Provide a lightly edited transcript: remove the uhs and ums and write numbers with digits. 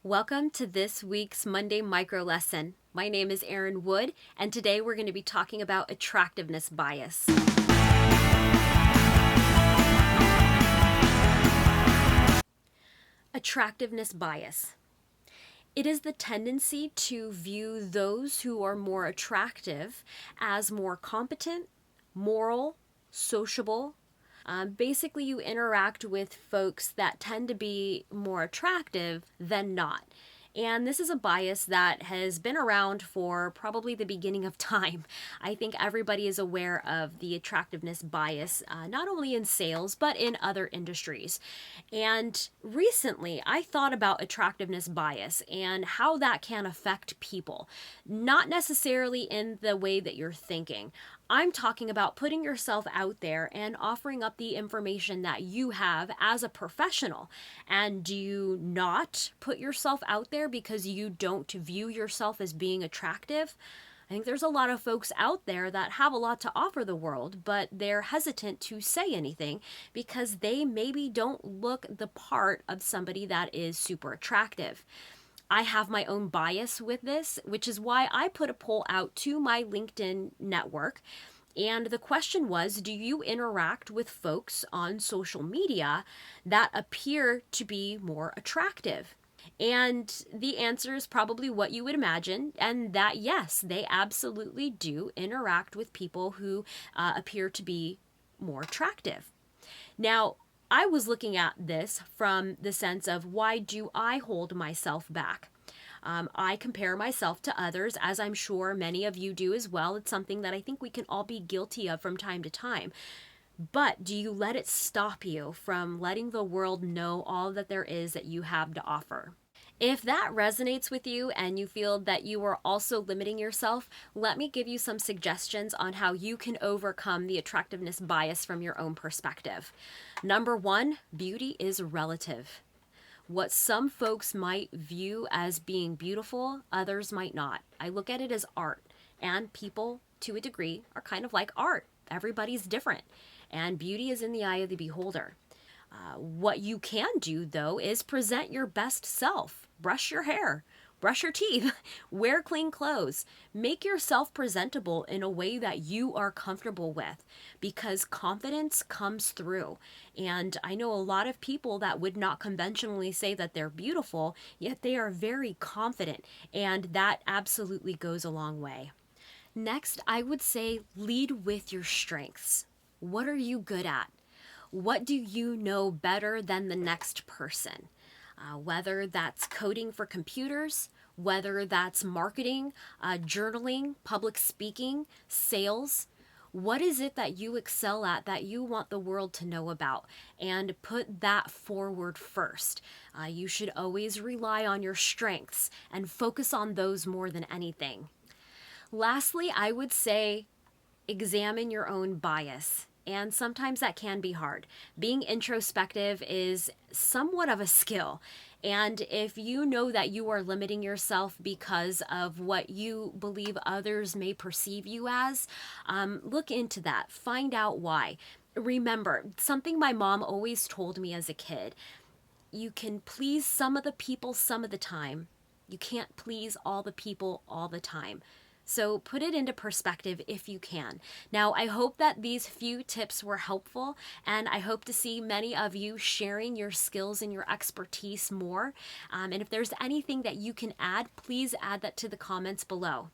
Welcome to this week's Monday Micro Lesson. My name is Erin Wood, and today we're going to be talking about attractiveness bias. Attractiveness bias. It is the tendency to view those who are more attractive as more competent, moral, sociable. Basically, you interact with folks that tend to be more attractive than not. And this is a bias that has been around for probably the beginning of time. I think everybody is aware of the attractiveness bias, not only in sales, but in other industries. And recently, I thought about attractiveness bias and how that can affect people, not necessarily in the way that you're thinking. I'm talking about putting yourself out there and offering up the information that you have as a professional. And do you not put yourself out there because you don't view yourself as being attractive? I think there's a lot of folks out there that have a lot to offer the world, but they're hesitant to say anything because they maybe don't look the part of somebody that is super attractive. I have my own bias with this, which is why I put a poll out to my LinkedIn network. And the question was, do you interact with folks on social media that appear to be more attractive? And the answer is probably what you would imagine, and that yes, they absolutely do interact with people who appear to be more attractive. Now, I was looking at this from the sense of, why do I hold myself back? I compare myself to others, as I'm sure many of you do as well. It's something that I think we can all be guilty of from time to time. But do you let it stop you from letting the world know all that there is that you have to offer? If that resonates with you and you feel that you are also limiting yourself, let me give you some suggestions on how you can overcome the attractiveness bias from your own perspective. Number one, beauty is relative. What some folks might view as being beautiful, others might not. I look at it as art, and people, to a degree, are kind of like art. Everybody's different, and beauty is in the eye of the beholder. What you can do, though, is present your best self. Brush your hair, brush your teeth, wear clean clothes. Make yourself presentable in a way that you are comfortable with, because confidence comes through. And I know a lot of people that would not conventionally say that they're beautiful, yet they are very confident, and that absolutely goes a long way. Next, I would say lead with your strengths. What are you good at? What do you know better than the next person? Whether that's coding for computers, whether that's marketing, journaling, public speaking, sales. What is it that you excel at that you want the world to know about? And put that forward first. You should always rely on your strengths and focus on those more than anything. Lastly, I would say examine your own bias. And sometimes that can be hard. Being introspective is somewhat of a skill. And if you know that you are limiting yourself because of what you believe others may perceive you as, look into that. Find out why. Remember, something my mom always told me as a kid: you can please some of the people some of the time. You can't please all the people all the time. So put it into perspective if you can. Now, I hope that these few tips were helpful, and I hope to see many of you sharing your skills and your expertise more. And if there's anything that you can add, please add that to the comments below.